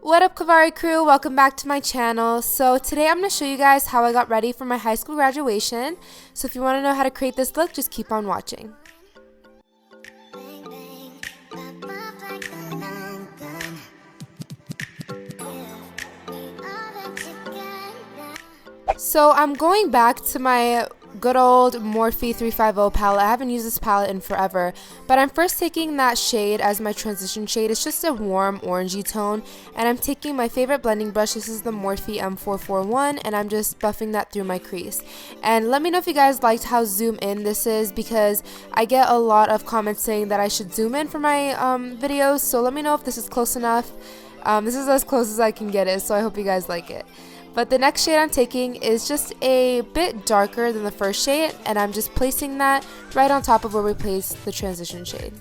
What up, Kavari crew? Welcome back to my channel. So today I'm going to show you guys how I got ready for my high school graduation. So if you want to know how to create this look, just keep on watching. So I'm going back to my good old Morphe 350 palette. I haven't used this palette in forever, but I'm first taking that shade as my transition shade. It's just a warm orangey tone, and I'm taking my favorite blending brush. This is the Morphe M441, and I'm just buffing that through my crease. And let me know if you guys liked how zoom in this is, because I get a lot of comments saying that I should zoom in for my videos, so let me know if this is close enough. This is as close as I can get it, so I hope you guys like it. But the next shade I'm taking is just a bit darker than the first shade, and I'm just placing that right on top of where we placed the transition shade.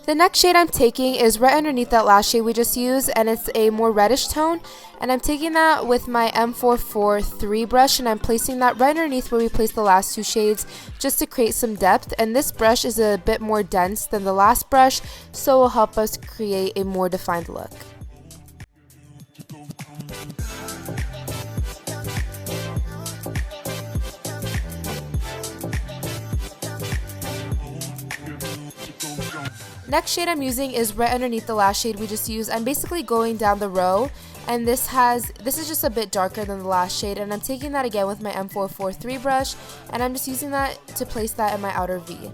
The next shade I'm taking is right underneath that last shade we just used, and it's a more reddish tone, and I'm taking that with my M443 brush, and I'm placing that right underneath where we placed the last two shades just to create some depth. And this brush is a bit more dense than the last brush, so it will help us create a more defined look. Next shade I'm using is right underneath the last shade we just used. I'm basically going down the row, and this is just a bit darker than the last shade, and I'm taking that again with my M443 brush, and I'm just using that to place that in my outer V.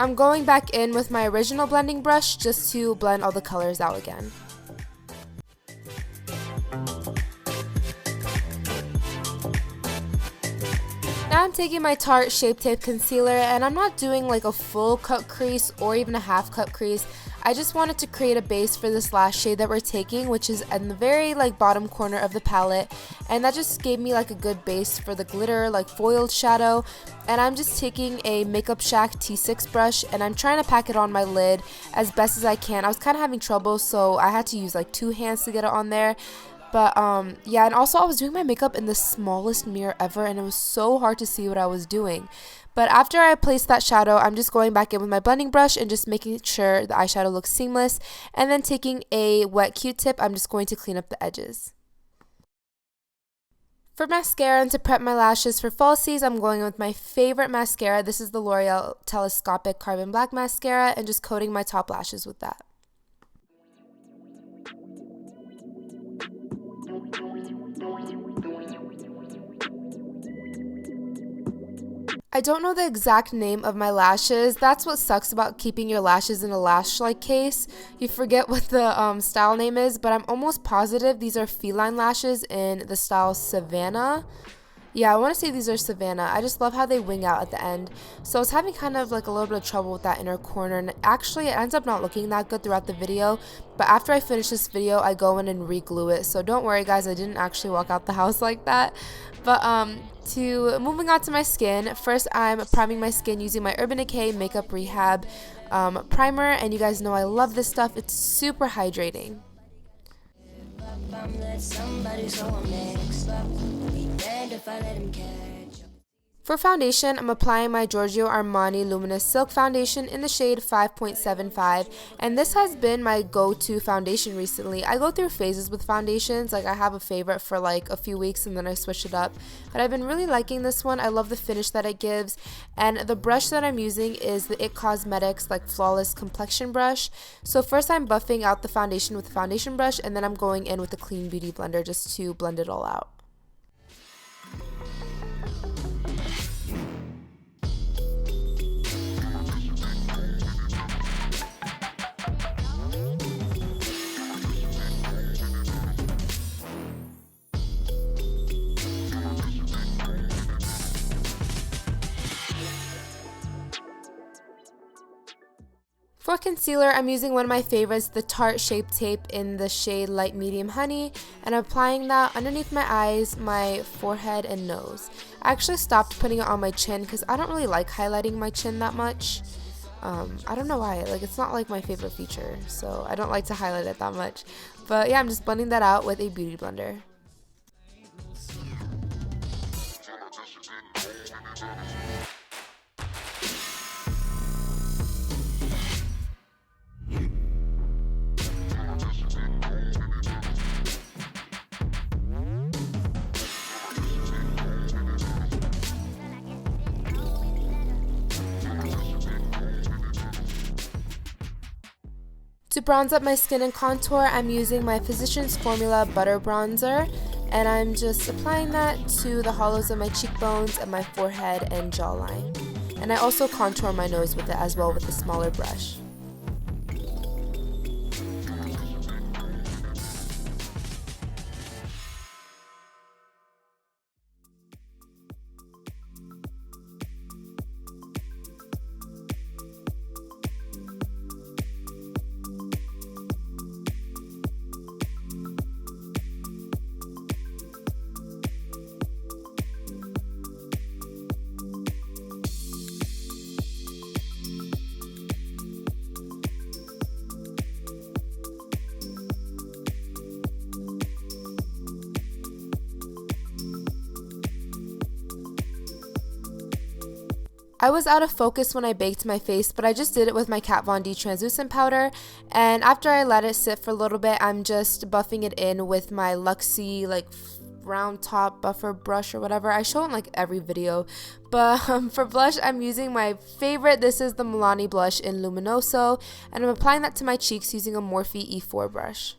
I'm going back in with my original blending brush just to blend all the colors out again. Now I'm taking my Tarte Shape Tape Concealer, and I'm not doing like a full cut crease or even a half cut crease. I just wanted to create a base for this last shade that we're taking, which is in the very bottom corner of the palette, and that just gave me like a good base for the glitter foiled shadow. And I'm just taking a Makeup Shack T6 brush, and I'm trying to pack it on my lid as best as I can. I was kind of having trouble, so I had to use like two hands to get it on there. But yeah, and also I was doing my makeup in the smallest mirror ever, and it was so hard to see what I was doing. But after I placed that shadow, I'm just going back in with my blending brush and just making sure the eyeshadow looks seamless, and then taking a wet Q-tip, I'm just going to clean up the edges. For mascara and to prep my lashes for falsies, I'm going with my favorite mascara. This is the L'Oreal Telescopic Carbon Black Mascara, and just coating my top lashes with that. I don't know the exact name of my lashes. That's what sucks about keeping your lashes in a lash-like case. You forget what the style name is, but I'm almost positive these are feline lashes in the style Savannah. Yeah, I want to say these are Savannah. I just love how they wing out at the end. So I was having kind of like a little bit of trouble with that inner corner, and actually it ends up not looking that good throughout the video. But after I finish this video, I go in and re-glue it. So don't worry guys, I didn't actually walk out the house like that. But moving on to my skin, first I'm priming my skin using my Urban Decay Makeup Rehab primer, and you guys know I love this stuff. It's super hydrating. For foundation, I'm applying my Giorgio Armani Luminous Silk Foundation in the shade 5.75, and this has been my go-to foundation recently. I go through phases with foundations, like I have a favorite for like a few weeks and then I switch it up, but I've been really liking this one. I love the finish that it gives, and the brush that I'm using is the IT Cosmetics Flawless Complexion Brush. So first I'm buffing out the foundation with the foundation brush, and then I'm going in with the Clean Beauty blender just to blend it all out. For concealer, I'm using one of my favorites, the Tarte Shape Tape in the shade Light Medium Honey, and I'm applying that underneath my eyes, my forehead, and nose. I actually stopped putting it on my chin because I don't really like highlighting my chin that much. I don't know why, like it's not like my favorite feature, so I don't like to highlight it that much. But yeah, I'm just blending that out with a beauty blender. To bronze up my skin and contour, I'm using my Physicians Formula Butter Bronzer, and I'm just applying that to the hollows of my cheekbones and my forehead and jawline. And I also contour my nose with it as well with a smaller brush. I was out of focus when I baked my face, but I just did it with my Kat Von D translucent powder, and after I let it sit for a little bit, I'm just buffing it in with my Luxie like round top buffer brush or whatever. I show it in like every video, but for blush, I'm using my favorite. This is the Milani blush in Luminoso, and I'm applying that to my cheeks using a Morphe E4 brush.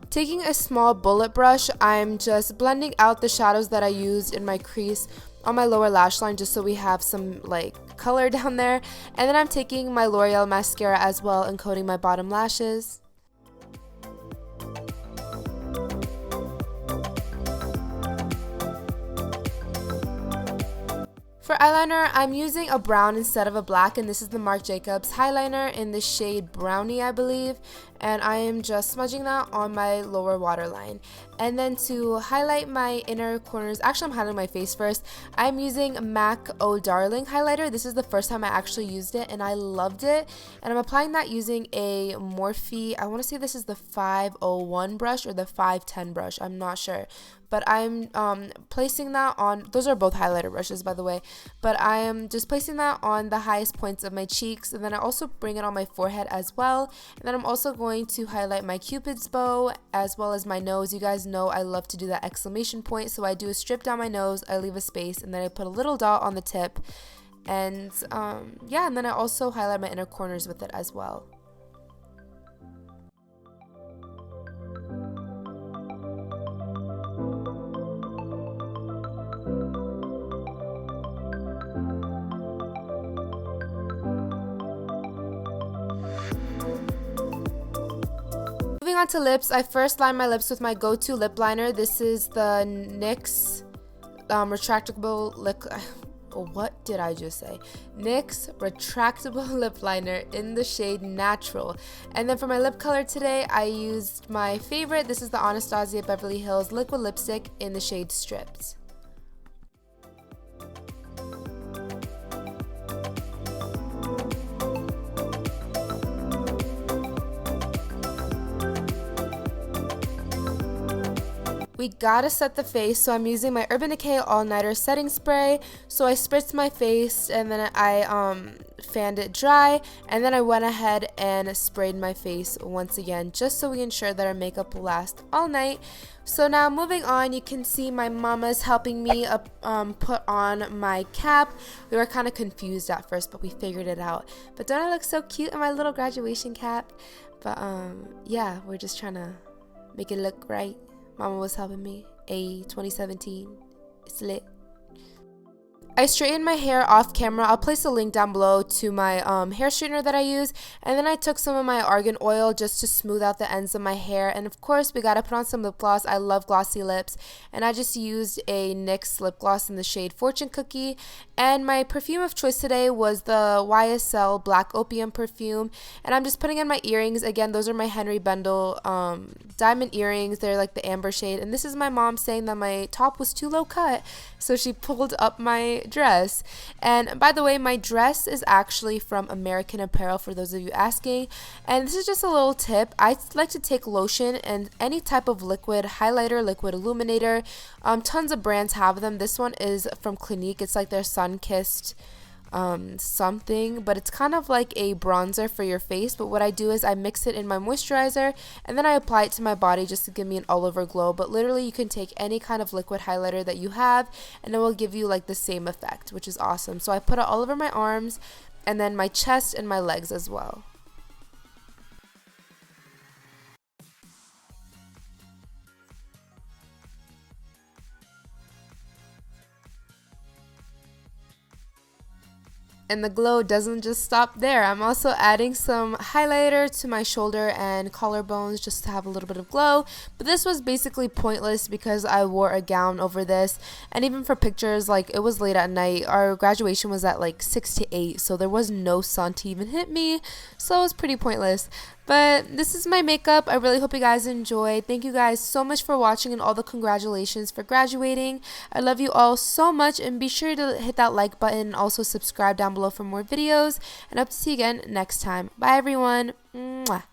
Taking a small bullet brush, I'm just blending out the shadows that I used in my crease on my lower lash line just so we have some like color down there. And then I'm taking my L'Oreal mascara as well and coating my bottom lashes. For eyeliner, I'm using a brown instead of a black, and this is the Marc Jacobs highliner in the shade Brownie, I believe, and I am just smudging that on my lower waterline. And then to highlight my inner corners, actually I'm highlighting my face first, I'm using MAC Oh Darling highlighter. This is the first time I actually used it, and I loved it, and I'm applying that using a Morphe, I want to say this is the 501 brush or the 510 brush, I'm not sure. But I'm placing that on, those are both highlighter brushes by the way, but I am just placing that on the highest points of my cheeks, and then I also bring it on my forehead as well. And then I'm also going to highlight my Cupid's bow as well as my nose. You guys know I love to do that exclamation point, so I do a strip down my nose, I leave a space, and then I put a little dot on the tip. And yeah, and then I also highlight my inner corners with it as well. Moving on to lips, I first line my lips with my go-to lip liner. This is the NYX retractable lip. What did I just say? NYX retractable lip liner in the shade Natural. And then for my lip color today, I used my favorite. This is the Anastasia Beverly Hills liquid lipstick in the shade Stripped. We gotta set the face, so I'm using my Urban Decay All Nighter setting spray. So I spritzed my face and then I fanned it dry, and then I went ahead and sprayed my face once again just so we ensure that our makeup will last all night. So now moving on, you can see my mama's helping me put on my cap. We were kind of confused at first, but we figured it out. But don't I look so cute in my little graduation cap? But yeah, we're just trying to make it look right. Mama was helping me. 2017. It's lit. I straightened my hair off camera. I'll place a link down below to my hair straightener that I use. And then I took some of my argan oil just to smooth out the ends of my hair. And of course, we gotta put on some lip gloss. I love glossy lips. And I just used a NYX lip gloss in the shade Fortune Cookie. And my perfume of choice today was the YSL Black Opium perfume. And I'm just putting in my earrings. Again, those are my Henry Bendel diamond earrings. They're like the amber shade. And this is my mom saying that my top was too low cut. So she pulled up my dress. And by the way, my dress is actually from American Apparel, for those of you asking. And this is just a little tip. I like to take lotion and any type of liquid highlighter, liquid illuminator. Tons of brands have them. This one is from Clinique. It's like their sun-kissed something, but it's kind of like a bronzer for your face. But what I do is I mix it in my moisturizer and then I apply it to my body just to give me an all over glow. But literally you can take any kind of liquid highlighter that you have and it will give you like the same effect, which is awesome. So I put it all over my arms and then my chest and my legs as well. And the glow doesn't just stop there. I'm also adding some highlighter to my shoulder and collarbones just to have a little bit of glow. But this was basically pointless because I wore a gown over this. And even for pictures, like it was late at night. Our graduation was at like 6 to 8. So there was no sun to even hit me. So it was pretty pointless. But this is my makeup. I really hope you guys enjoyed. Thank you guys so much for watching and all the congratulations for graduating. I love you all so much and be sure to hit that like button and also subscribe down below for more videos. And I hope to see you again next time. Bye everyone. Mwah.